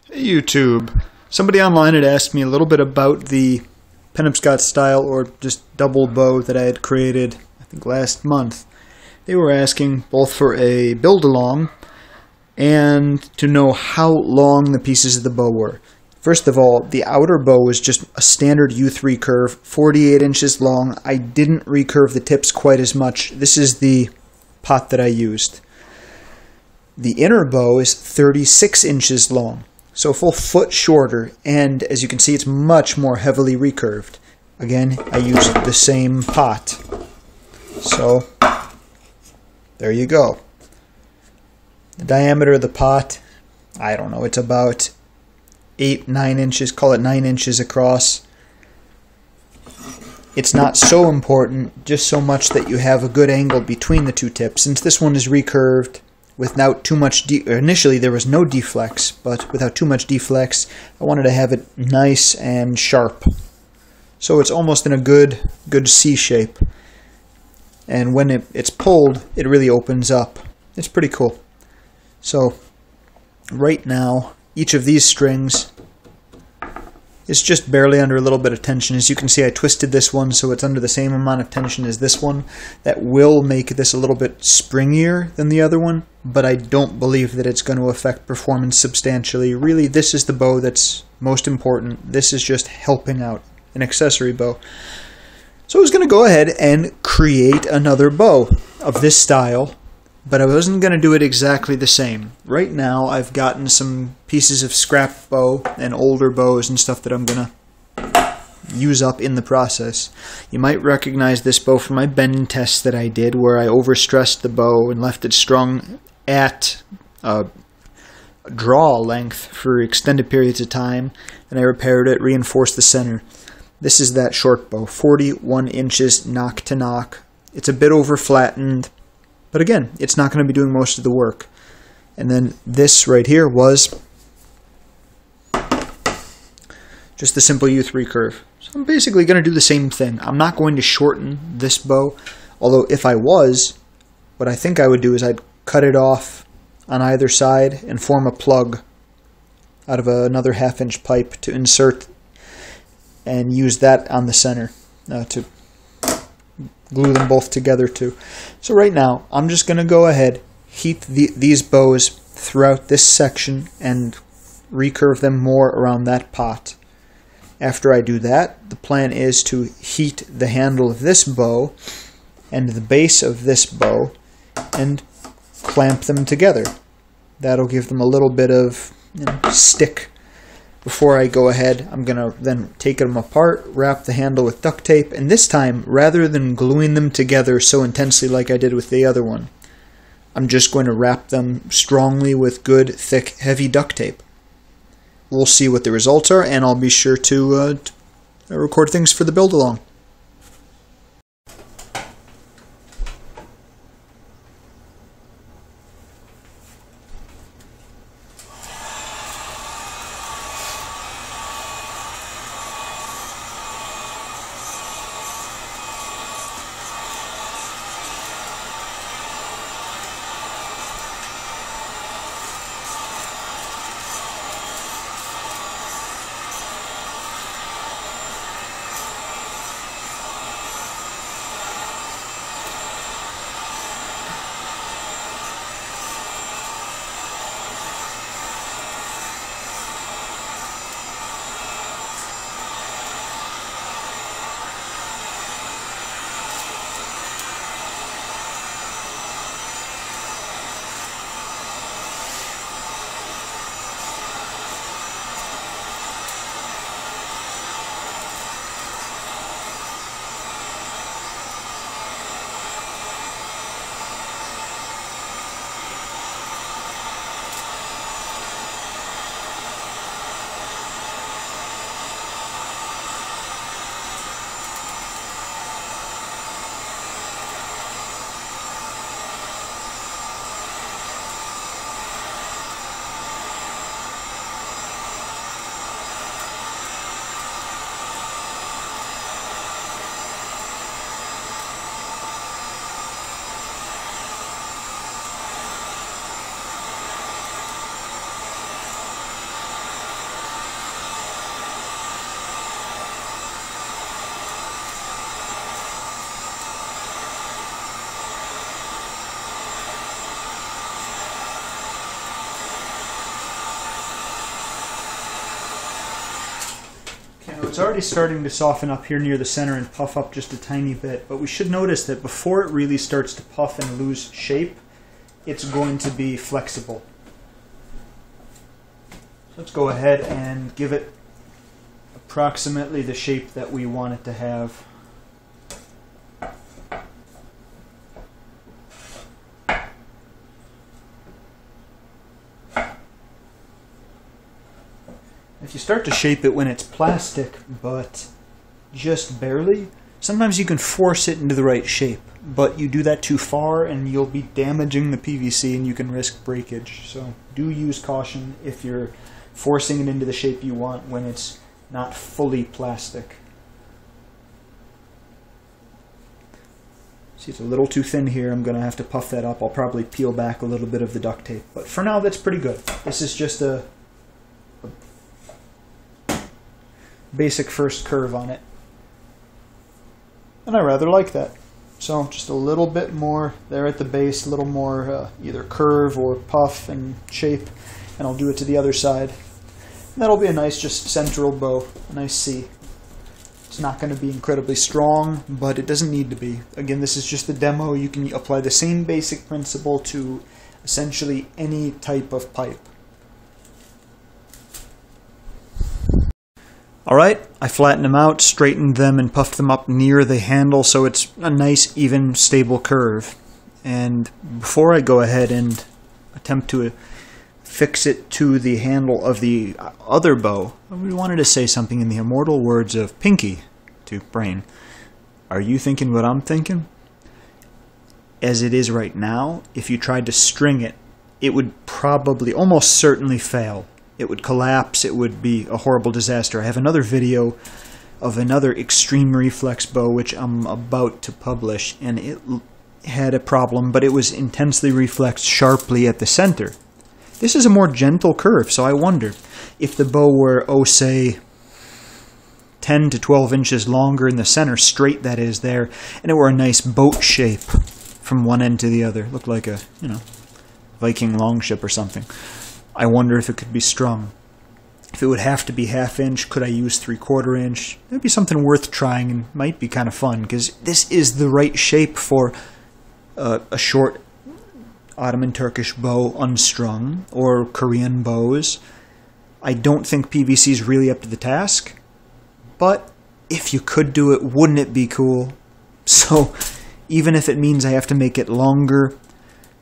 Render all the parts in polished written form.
Hey YouTube, somebody online had asked me a little bit about the Penobscot style or just double bow that I had created, I think last month. They were asking both for a build along and to know how long the pieces of the bow were. First of all, the outer bow is just a standard U3 curve, 48 inches long. I didn't recurve the tips quite as much. This is the pot that I used. The inner bow is 36 inches long. So a full foot shorter, and as you can see, it's much more heavily recurved. Again, I used the same pot. So, there you go. The diameter of the pot, I don't know, it's about 8-9 inches, call it 9 inches across. It's not so important, just so much that you have a good angle between the two tips. Since this one is recurved, without too much, initially there was no deflex, but without too much deflex, I wanted to have it nice and sharp. So it's almost in a good C shape. And when it's pulled, it really opens up. It's pretty cool. So right now, each of these strings is just barely under a little bit of tension. As you can see, I twisted this one so it's under the same amount of tension as this one. That will make this a little bit springier than the other one, but I don't believe that it's going to affect performance substantially. Really, this is the bow that's most important. This is just helping out, an accessory bow. So I was going to go ahead and create another bow of this style, but I wasn't going to do it exactly the same. Right now I've gotten some pieces of scrap bow and older bows and stuff that I'm going to use up in the process. You might recognize this bow from my bend test that I did, where I overstressed the bow and left it strung at draw length for extended periods of time, and I repaired it, reinforced the center. This is that short bow, 41 inches knock to knock. It's a bit over flattened, but again, it's not going to be doing most of the work. And then this right here was just the simple U3 curve. So I'm basically going to do the same thing. I'm not going to shorten this bow, although if I was, what I think I would do is I'd cut it off on either side and form a plug out of another 1/2 inch pipe to insert and use that on the center to glue them both together too. So right now, I'm just going to go ahead, heat these bows throughout this section and recurve them more around that pot. After I do that, the plan is to heat the handle of this bow and the base of this bow and clamp them together. That'll give them a little bit of stick. Before I go ahead, I'm going to then take them apart, wrap the handle with duct tape, and this time, rather than gluing them together so intensely like I did with the other one, I'm just going to wrap them strongly with good, thick, heavy duct tape. We'll see what the results are, and I'll be sure to record things for the build-along. it's already starting to soften up here near the center and puff up just a tiny bit, but we should notice that before it really starts to puff and lose shape, it's going to be flexible. Let's go ahead and give it approximately the shape that we want it to have. If you start to shape it when it's plastic, but just barely, sometimes you can force it into the right shape, but you do that too far and you'll be damaging the PVC and you can risk breakage. So do use caution if you're forcing it into the shape you want when it's not fully plastic. See, it's a little too thin here. I'm going to have to puff that up. I'll probably peel back a little bit of the duct tape, but for now that's pretty good. This is just a basic first curve on it, and I rather like that. So just a little bit more there at the base, a little more either curve or puff and shape, and I'll do it to the other side. And that'll be a nice just central bow, a nice C. It's not going to be incredibly strong, but it doesn't need to be. Again, this is just a demo. You can apply the same basic principle to essentially any type of pipe. Alright, I flattened them out, straightened them, and puffed them up near the handle so it's a nice, even, stable curve. And before I go ahead and attempt to fix it to the handle of the other bow, we wanted to say something in the immortal words of Pinky to Brain. Are you thinking what I'm thinking? As it is right now, if you tried to string it, it would probably, almost certainly fail. It would collapse, it would be a horrible disaster. I have another video of another extreme reflex bow which I'm about to publish, and it had a problem, but it was intensely reflexed sharply at the center. This is a more gentle curve, so I wonder if the bow were, oh say, 10 to 12 inches longer in the center, straight that is there, and it were a nice boat shape from one end to the other. Looked like a, Viking longship or something. I wonder if it could be strung. If it would have to be ½ inch, could I use 3/4 inch? That'd be something worth trying and might be kind of fun, because this is the right shape for a short Ottoman Turkish bow unstrung, or Korean bows. I don't think PVC is really up to the task, but if you could do it, wouldn't it be cool? So even if it means I have to make it longer,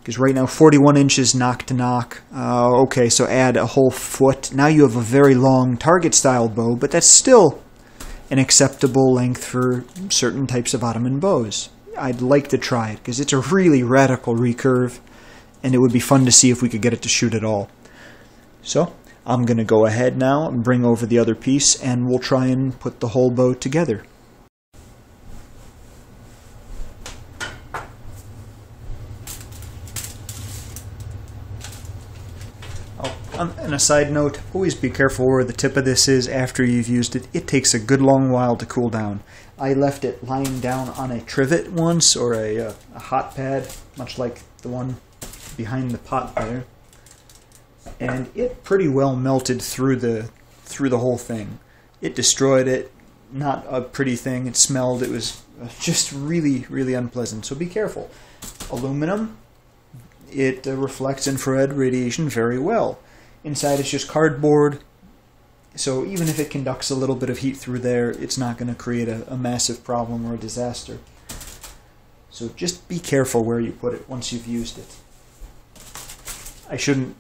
because right now 41 inches knock to knock. Okay, so add a whole foot. Now you have a very long target style bow, but that's still an acceptable length for certain types of Ottoman bows. I'd like to try it because it's a really radical recurve, and it would be fun to see if we could get it to shoot at all. So I'm going to go ahead now and bring over the other piece, and we'll try and put the whole bow together. And a side note, always be careful where the tip of this is after you've used it. It takes a good long while to cool down. I left it lying down on a trivet once, or a hot pad, much like the one behind the pot there. And it pretty well melted through the whole thing. It destroyed it. Not a pretty thing. It smelled. It was just really, really unpleasant. So be careful. Aluminum, it reflects infrared radiation very well. Inside it's just cardboard, so even if it conducts a little bit of heat through there, it's not going to create a massive problem or a disaster. So just be careful where you put it once you've used it. I shouldn't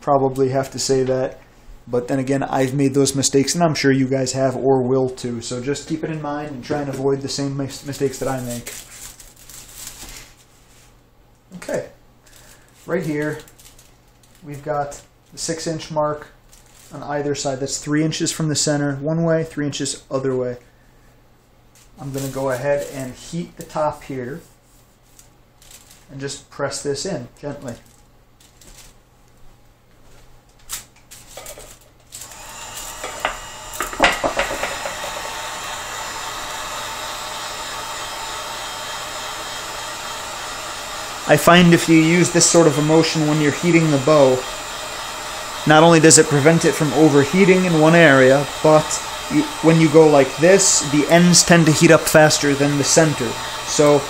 probably have to say that, but then again, I've made those mistakes, and I'm sure you guys have or will too, so just keep it in mind and try and avoid the same mistakes that I make. Okay, right here we've got the 6-inch mark on either side. That's 3 inches from the center one way, 3 inches other way. I'm going to go ahead and heat the top here and just press this in gently. I find if you use this sort of a motion when you're heating the bow, not only does it prevent it from overheating in one area, but when you go like this, the ends tend to heat up faster than the center. So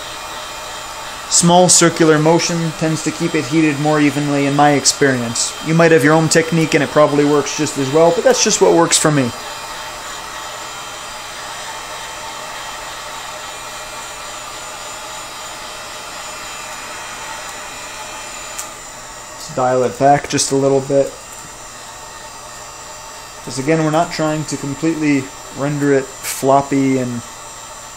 small circular motion tends to keep it heated more evenly in my experience. You might have your own technique and it probably works just as well, but that's just what works for me. Let's dial it back just a little bit. Because again, we're not trying to completely render it floppy and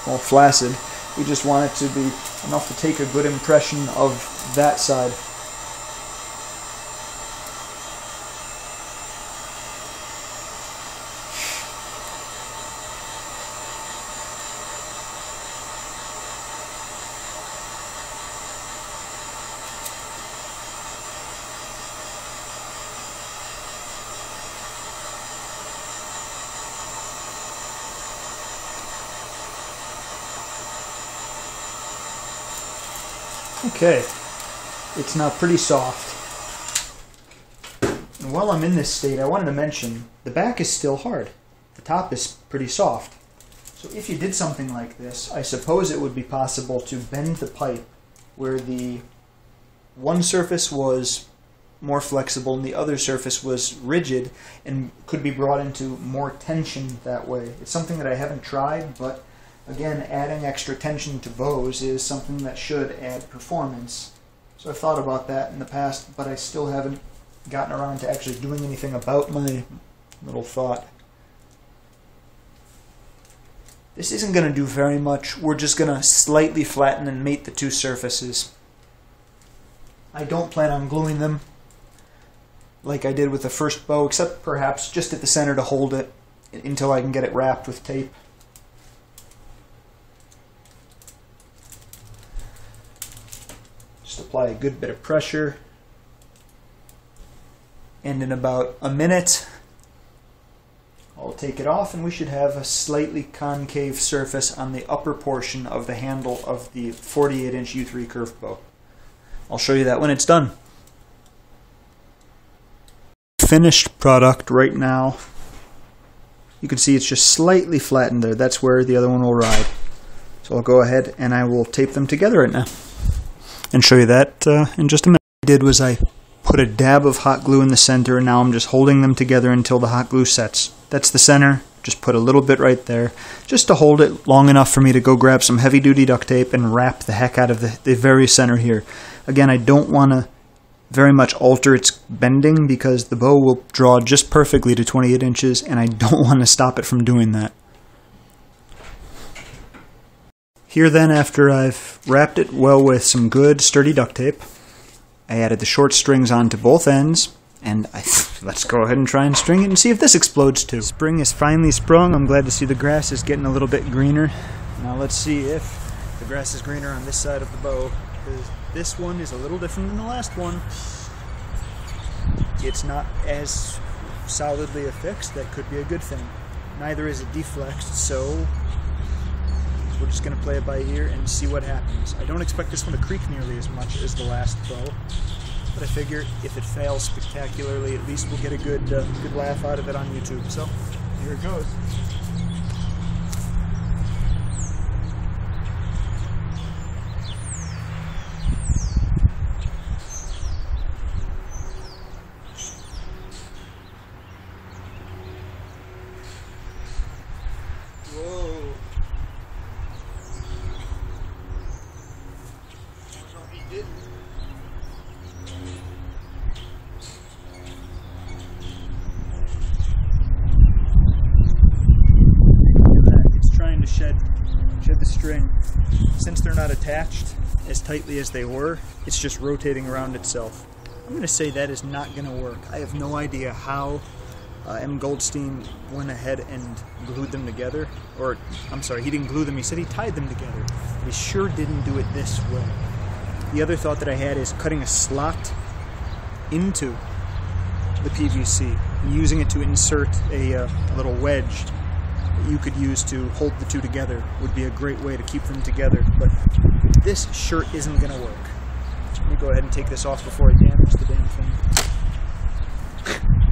all flaccid. We just want it to be enough to take a good impression of that side. Okay, it's now pretty soft. And while I'm in this state, I wanted to mention the back is still hard. The top is pretty soft. So if you did something like this, I suppose it would be possible to bend the pipe where the one surface was more flexible and the other surface was rigid and could be brought into more tension that way. It's something that I haven't tried, but again, adding extra tension to bows is something that should add performance. So I've thought about that in the past, but I still haven't gotten around to actually doing anything about my little thought. This isn't going to do very much. We're just going to slightly flatten and mate the two surfaces. I don't plan on gluing them like I did with the first bow, except perhaps just at the center to hold it until I can get it wrapped with tape. Apply a good bit of pressure, and in about a minute I'll take it off and we should have a slightly concave surface on the upper portion of the handle of the 48-inch U3 curved bow. I'll show you that when it's done. Finished product right now. You can see it's just slightly flattened there. That's where the other one will ride. So I'll go ahead and I will tape them together right now and show you that in just a minute. What I did was I put a dab of hot glue in the center, and now I'm just holding them together until the hot glue sets. That's the center. Just put a little bit right there, just to hold it long enough for me to go grab some heavy-duty duct tape and wrap the heck out of the very center here. Again, I don't want to very much alter its bending because the bow will draw just perfectly to 28 inches, and I don't want to stop it from doing that. Here then, after I've wrapped it well with some good sturdy duct tape, I added the short strings onto both ends, and let's go ahead and try and string it and see if this explodes too. Spring is finally sprung. I'm glad to see the grass is getting a little bit greener. Now let's see if the grass is greener on this side of the bow, because this one is a little different than the last one. It's not as solidly affixed. That could be a good thing. Neither is it deflexed, so we're just going to play it by ear and see what happens. I don't expect this one to creak nearly as much as the last bow, but I figure if it fails spectacularly, at least we'll get a good laugh out of it on YouTube. So, here it goes. Whoa. It's trying to shed the string. Since they're not attached as tightly as they were, it's just rotating around itself. I'm going to say that is not going to work. I have no idea how M. Goldstein went ahead and glued them together. Or, I'm sorry, he didn't glue them, he said he tied them together. He sure didn't do it this way. The other thought that I had is cutting a slot into the PVC and using it to insert a little wedge that you could use to hold the two together would be a great way to keep them together, but this sure isn't going to work. Let me go ahead and take this off before I damage the damn thing.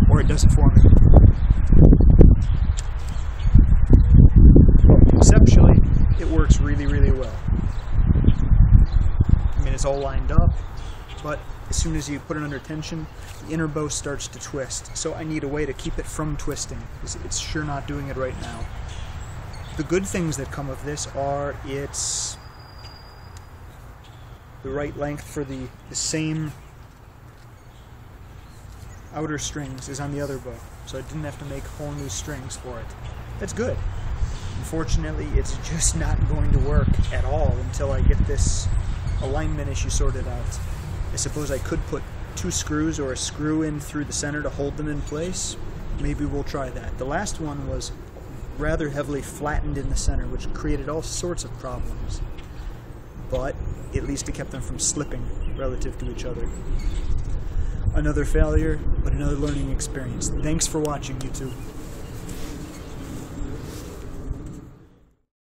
Or it does it for me. is all lined up, but as soon as you put it under tension, the inner bow starts to twist. So I need a way to keep it from twisting, because it's sure not doing it right now. The good things that come of this are it's the right length for the same outer strings as on the other bow, so I didn't have to make whole new strings for it. That's good. Unfortunately, it's just not going to work at all until I get this alignment issue sorted out. I suppose I could put 2 screws or a screw in through the center to hold them in place. Maybe we'll try that. The last one was rather heavily flattened in the center, which created all sorts of problems. But at least it kept them from slipping relative to each other. Another failure, but another learning experience. Thanks for watching, YouTube.